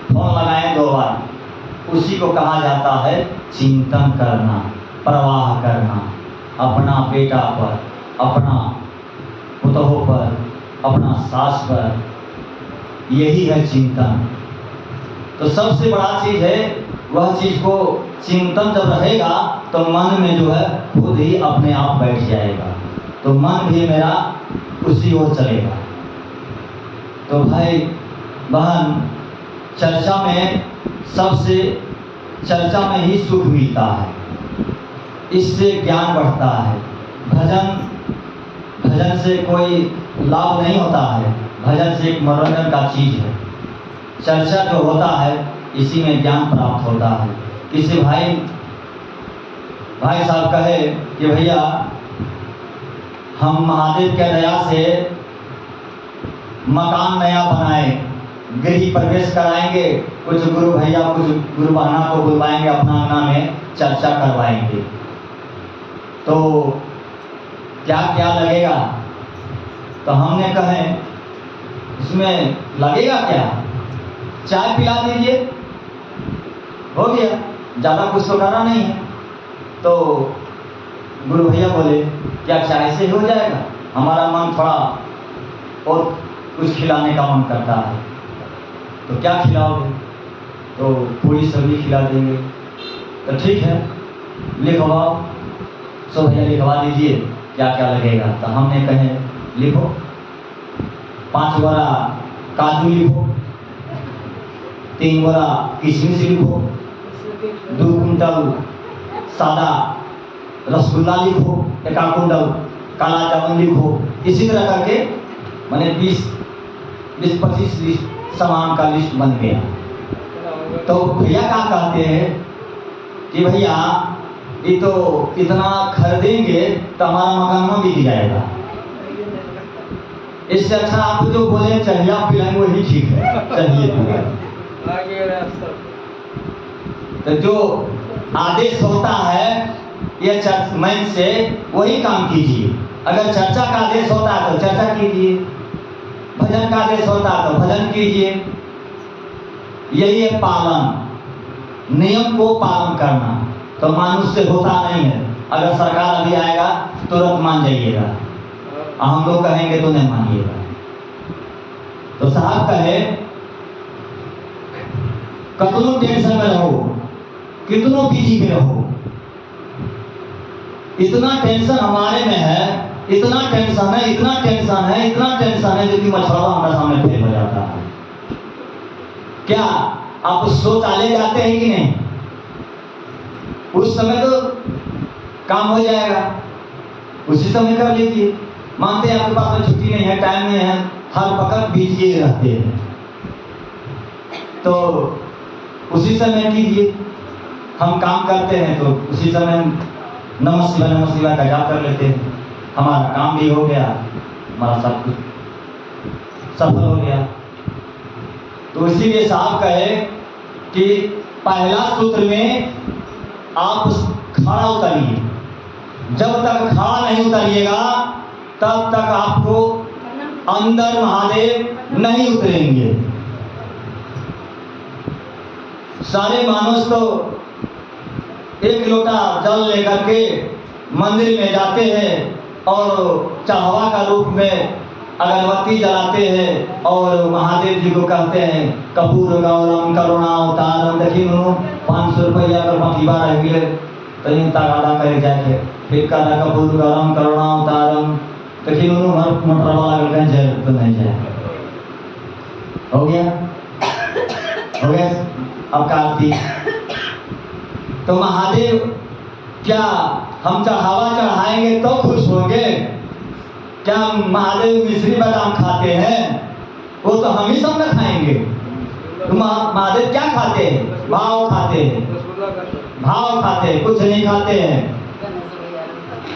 Phone लगाएं 2 बार, उसी को कहा जाता है चिंतन करना, प्रवाह करना, अपना बेटा पर, अपना पुतों पर, अपना सास पर, यही है चिंतन। तो सबसे बड़ा चीज़ है, वह चीज़ को चिंतन जब रहेगा तो मन में जो है खुद ही अपने आप बैठ जाएगा, तो मन भी मेरा उसी ओर चलेगा। तो भाई बहन, चर्चा में सबसे चर्चा में ही सुख मिलता है, इससे ज्ञान बढ़ता है। भजन से कोई लाभ नहीं होता है, भजन से एक मनोरंजन का चीज़ है। चर्चा जो होता है इसी में ज्ञान प्राप्त होता है। किसी भाई साहब कहे कि भैया हम महादेव के दया से मकान नया बनाए, गृह प्रवेश कराएंगे, कुछ गुरु भैया कुछ गुरु बहना को बुलवाएंगे, अपना अंगना में चर्चा करवाएंगे, तो क्या क्या लगेगा? तो हमने कहे इसमें लगेगा क्या, चाय पिला दीजिए, हो गया, ज़्यादा कुछ तो करना नहीं है। तो गुरु भैया बोले क्या चाय से हो जाएगा? हमारा मन थोड़ा और कुछ खिलाने का मन करता है, तो क्या खिलाओगे? तो पूरी सब्जी खिला देंगे। तो ठीक है, लिखवाओ, सो भैया लिखवा दीजिए क्या क्या लगेगा। तो हमने कहे लिखो, 5 बोरा काजू लिखो, 3 बोरा किशमिश लिखो, 2 कुंटल सादा रसगुल्ला लिखो, 1 कुंटल काला जामुन लिखो। इसी तरह करके मैंने 20-25 लिस्ट सामान का लिस्ट बन गया। तो भैया क्या कहते हैं कि भैया ये तो इतना खरीदेंगे तो हमारा मकान बिक जाएगा, इससे अच्छा आप जो बोले चाहिए पिलाएंगे वही ठीक है, चाहिए। तो जो आदेश होता है ये मन से वही काम कीजिए। अगर चर्चा का आदेश होता है तो चर्चा कीजिए, भजन का आदेश होता है तो भजन कीजिए। यही है पालन, नियम को पालन करना। तो मानुष से होता नहीं है, अगर सरकार अभी आएगा तुरंत मान जाइएगा, हम लोग कहेंगे तो नहीं मानिएगा। तो साहब कहे कितनों टेंशन में रहो, कितनों बिजी में रहो, इतना टेंशन हमारे में है, इतना टेंशन है, इतना टेंशन है, इतना टेंशन है, जो कि मछुआरा हमारे सामने फेल हो जाता है। क्या आप सोच आले जाते हैं कि नहीं? उस समय तो काम हो जाएगा, उसी समय कर लीजिए। मानते हैं आपके पास में छुट्टी नहीं है, टाइम नहीं है, हर वक्त बिजी रहते हैं, तो उसी समय कीजिए। हम काम करते हैं तो उसी समय नमः शिवाय का जाप कर लेते हैं, हमारा काम भी हो गया, हमारा सब कुछ सफल हो गया। तो इसीलिए साहब कहे कि पहला सूत्र में आप खड़ा उतरिए, जब तक खड़ा नहीं उतरिएगा तब तक आपको अंदर महादेव नहीं उतरेंगे। सारे मानुष तो 1 लोटा जल लेकर के मंदिर में जाते हैं और चढ़ावा का रूप में अगरबत्ती जलाते हैं और महादेव जी को कहते हैं कपूर गौरम करुणावतारम। देखिए 500 रुपया अगर बाकी बार रह गए तो इन तगादा करे जाके फिर कहा कपूर गौरम करुणावतारम। देखिए हर मोटर वाला कर जाए तो नहीं जाए। हो गया अब का आरती। तो महादेव क्या हम चढ़ावा चढ़ाएंगे तो खुश होंगे? क्या महादेव मिश्री बादाम खाते हैं? वो तो हम ही सब न खाएंगे। तो महादेव क्या खाते हैं? भाव खाते हैं, कुछ नहीं खाते हैं।